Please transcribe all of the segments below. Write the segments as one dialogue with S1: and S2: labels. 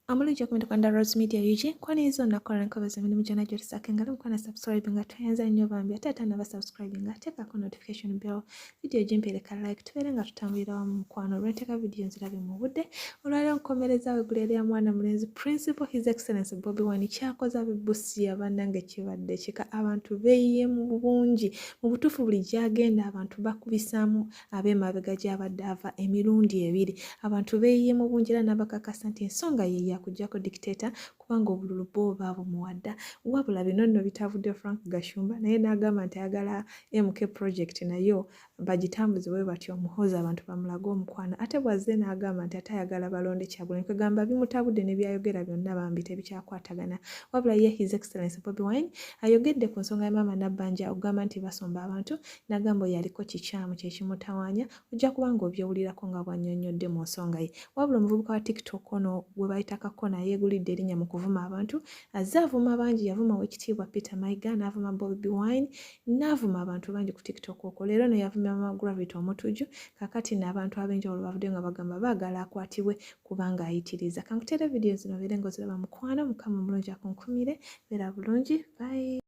S1: Amulungi okumenya ku Rose Media UG kwani hizo nakola nkobaza emirimu gyonna gy'otusakengala mukwana subscribe nga tuyenza nnyo bambi ate naba subscribe nga teekako notification bell video gyempereka like tubeere nga tutambulira wamu mukwano olw'enteeka video nzirabe mu budde olwaleero nkomereza weggulira ya mwana mulenzi Principal His Excellency Bobi Wine kyakoze ab'e Busia bannange kibadde kika abantu beeyiye mu bungi mu butuufu buli gy'agenda abantu bakubisaamu ab'emabega gy'abadde ava emirundi ebiri abantu beeyiye mu bungi era n'abakakasa nti ensonga ye yakujjako dictator kubanga obululu bo baabumuwadda wabula bino nno bitavudde Frank.Gashumba naye n'agamba nti ayagala MK project nayo bagitambuze bwe batyo muhoza abantu bamulaga omukwano ate bwazze n'agamba nti atayagala balonde Kyagulanyi kwegamba bimutabudde ne byayogera byonna bambi tebikyakwatagana wabula ye His Excellency Bobi Wine ayogedde ku nsonga ya maama Nabbanja okugamba nti basomba abantu n'agamba yaliko kikyamu kyekimutawaanya ojja kubanga obyowulirako nga bwannyonnyodde mu nsonga ye wabula omuvubuka wa TikTok ono gwe bayita kakono yeegulidde erinnya mu kuvuma abantu azze avuma bangi yavuma w'ekitiibwa Peter Mayiga n'avuma Bobi Wine n'avuma abantu bangi ku TikTok okwo leero no yavumya Mama Gravity omutuju kakati n'abantu ab'enjawulo bavudde nga bagamba baagala akwatibwe kubanga ayitiriza kankuteera vidiyo zino beere ng'oziraba mukwano mukama omulungi akunkumire beera bulungi bye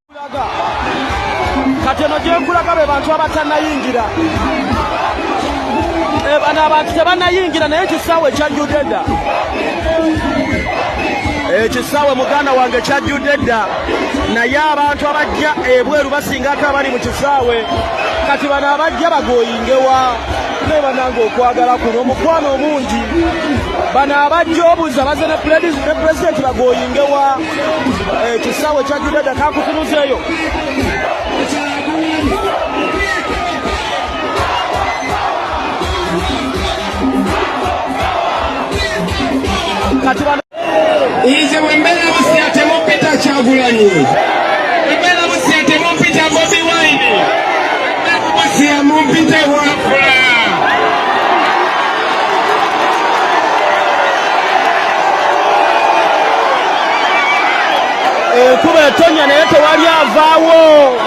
S2: kati eno gyenkulaga be bantu abatannayingira bano abantu tebannayingira naye ekisaawe kyajjudde dda ekisaawe muganda wange kyajjudde dda naye abantu abajja ebweru basingako abali mu kisaawe kati bano abajja bagooyingewa ne banange okwagala kuno omukwano omungi bano abajja obuza baze ne pulezidenti bagooyingewa ekisaawe kyajjudde dda kakutunuzeeyo kati bano
S3: ize wembele Busia temupita Kyagulanyi wembele Busia temupita Bobi Wine wembele Busia mupita Wafula
S2: kuba etonya naye tewali avaawo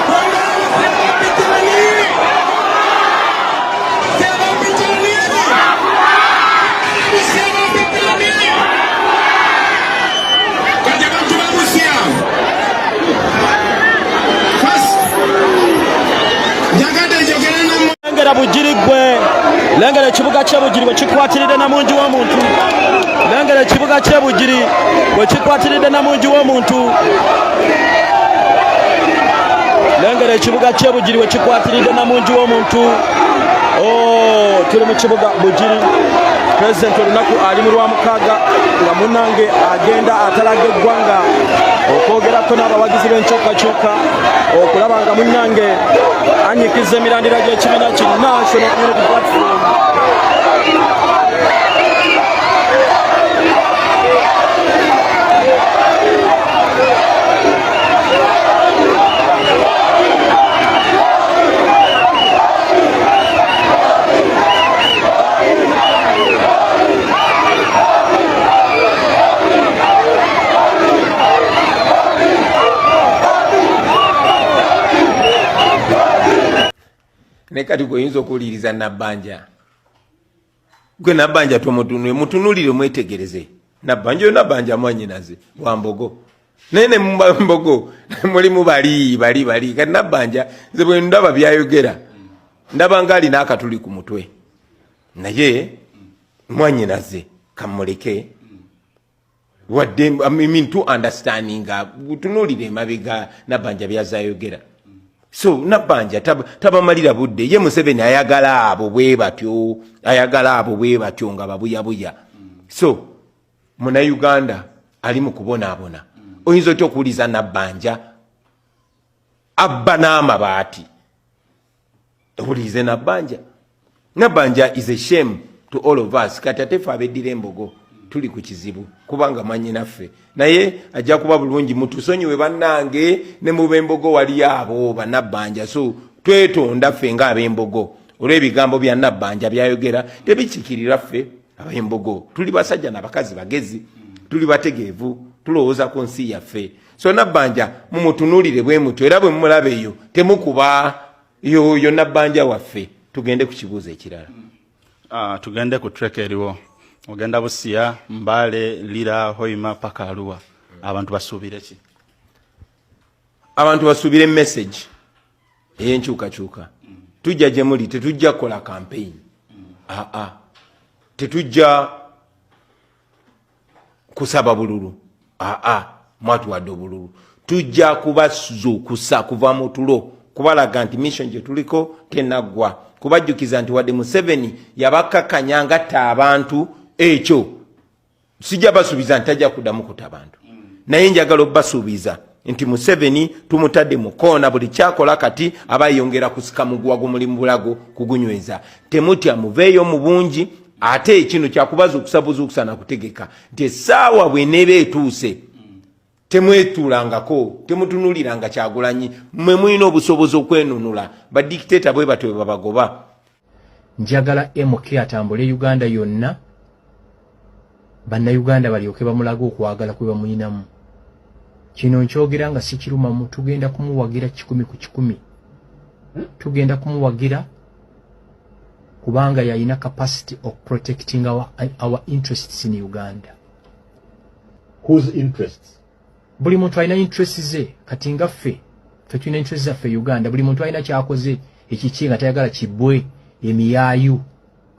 S2: bugiri gwe lengera ekibuga ky'ebugiri bwe kikwatiridde namungi w'omuntu lengera ekibuga ky'ebugiri bwe kikwatiridde namungi w'omuntu lengera ekibuga ky'ebugiri bwe kikwatiridde namungi w'omuntu tuli mu kibuga bugiri pulezidenti olunaku ali mu lwamukaaga nga munnange agenda atalaga eggwanga okwogerako n'abawagizi b'enkyukakyuka okulaba nga munnange anyikiza emirandira gy'ekibiina ki National Unity Platform
S4: nekati goyinza okuwuliriza Nabbanja gwe Nabbanja tomutunule mutunulire mwetegereze Nabbanja mwanyinaze wambogo nene mbogo mulimu bali kati Nabbanja nze bwe ndaba byayogera ndaba nga alina akatuli ku mutwe naye mwanyinaze kamuleke wadde I mean to understanding butunulire mabega Nabbanja byazayogera so Nabbanja tabamalira budde ye Museveni ayagala abo bwe batyo nga babuyabuya so muna Uganda ali mu kubonaabona oyinza otya okuwuliza Nabbanja abba n'amabaati owulirize Nabbanja is a shame to all of us kati ate ffe abeddira embogo tuli ku kizibu kubanga manyinaffe naye ajja kuba bulungi mutusonyiwe bannange ne mu b'embogo wali abo Nabbanja so twetonda ffe nga ab'embogo olw'ebigambo bya Nabbanja byayogera tebikikirira ffe ab'embogo tuli basajja n'abakazi bagezi tuli bategeevu tulowooza ku nsi yaffe so Nabbanja mumutunulire bwe mutyo era bwe mumulaba eyo temukuba yoyo Nabbanja waffe tugende ku kibuuzo ekirala
S5: tugende ku trek eriwo ogenda Busia Mbale Lira Hoima paka Arua abantu basubire ki
S4: abantu basubire message eyenkyukakyuka tujja gye muli tetujja kola campaign tetujja kusaba bululu mwatuwadde obululu tujja kubazuukusa kuva mu tulo kubalaga nti mission gye tuliko tenaggwa kubajjukiza nti wadde Museveni yabakakanya ngatta abantu ekyo sijja basuubiza nti ajja kuddamu kutta abantu naye njagala obbasuubiza nti Museveni tumutadde mu koona buli kyakola kati abayongera kusika mugwago mulimu bulago kugunyweza temutya muveeyo mu bungi ate kino kyakubaza okusabuzuukusa na kutegeka nti essaawa bw'eneeba etuuse temwetuulangako temutunuliranga Kyagulanyi mmwe mulina obusobozi okwenunula badikiteeta bwe batwe babagoba.
S6: Njagala MK atambule Uganda yonna bannayuganda balyoke bamulaga okwagala kwe bamuyinamu. Kino nkyogera nga si kirumamu, tugenda kumuwagira 10 ku 10. Tugenda kumuwagira kubanga yalina capacity of protecting our interests in Uganda.
S7: Whose interests?
S6: Buli muntu alina interests ze, kati nga ffe tulina interests zaffe Uganda. Buli muntu alina kyakoze ekiki nga tayagala kibwe emiyaayu,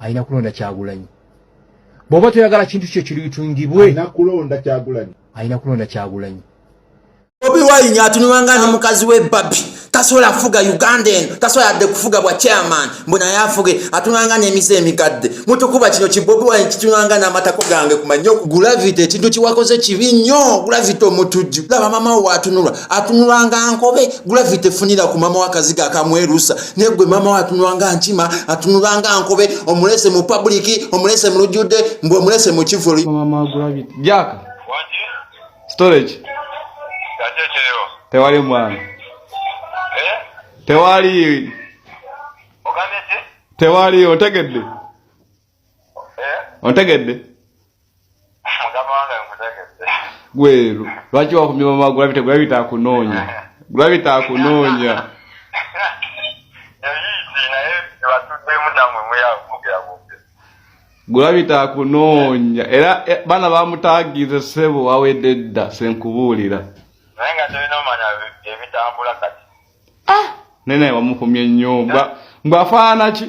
S6: alina kulonda Kyagulanyi. Bw'oba toyagala kintu kyo kiriyitungibwe, alina kulonda Kyagulanyi.
S8: Bobi Wine atunulanga n'omukazi we Babi tasobola kufuga Uganda eno, tasobola adde kufuga bwa chairman mbona yafuge atunulanga n'emize emikadde mutukuba kino ki Bobi Wine kitunulanga n'amatako gange kumanyo gravity ekintu kiwakoze kibi nnyo gravity omutujju laba mama we atunulanga nkobe gravity funira ku mama wakaziga akamwerusa negwe mama we atunulanga nkima atunulanga nkobe omulese mu public omulese mu lujude mbwe omulese mu kivulu
S9: mama gravity Jack storage tewali mwana tewali tewali otegedde otegedde gweru lwaki wakumye mama gravity akunoonya gravity akunoonya era bana bamutagize sebo wawedde dda senkubuulira
S10: Nenga tulina omanya ebitambula kati.
S9: Nene wamukomye nnyo mbwafaana ki?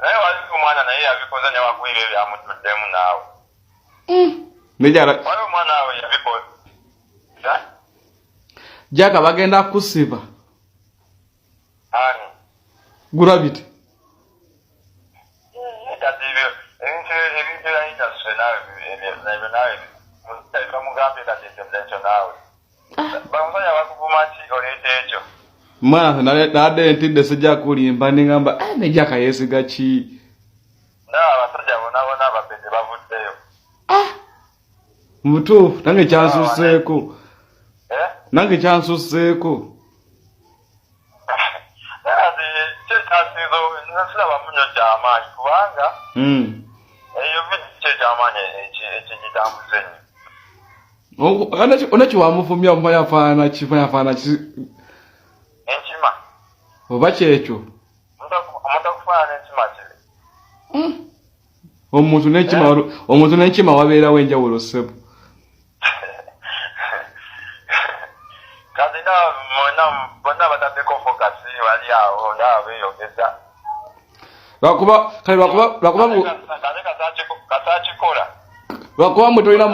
S10: Naye wali omwana naye yabikoza ne wakwira ebyamutuddemu naawe.
S9: Nejara.
S10: Wali omwana awe yabikoza.
S9: Jaka bagenda kusiba.
S10: Ani?
S9: Gravity.
S10: Ebintu ya industry nawe
S9: Mwana nade ntidde sijja kulimba ningamba nejaka yesiga ki
S10: abasajja bona abapeze bavuddeyo
S9: mutuufu nange kyansusseeko
S10: nasiraba munyo kyamaanyi kubanga eyo kyekyamanyi ekigitambuze nnyo
S9: onaki wamufumya omumayafaana
S10: enkima
S9: oba kyekyo
S10: omutakufaana n'enkima kiri
S9: omuntu n'enkima wabeerawo enjawulo ssebo
S10: kati bonna bataddeko fokasi wali awo nga beeyogeza
S9: lwakuba mwe tolina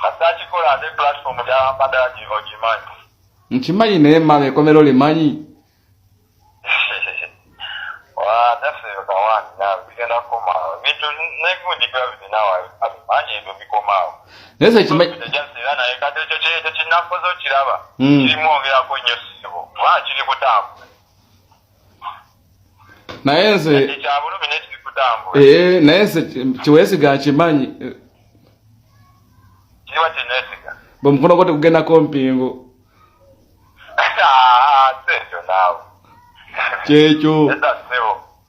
S10: kasakikola ate platform lyawampadala ogimanyi
S9: nkimanyi naye mama ekomero limanyi
S10: naffe kawani nawe bigenda kukomaawo bintu negundi gravity nawe abimanyi ebyo bikomaawo naye kati ekyo tekinakoze okiraba kirimwongerako nnyo ssibo kubanga kiri kutambula
S9: naye nze
S10: kyabulumi nekiri kutambula
S9: naye nze kiweesiga nkimanyi
S10: kiriwa kyenesiga
S9: bwe mukono gwo tegugendako mpingo
S10: sekyo naawe
S9: kyekyo
S10: eda ssebo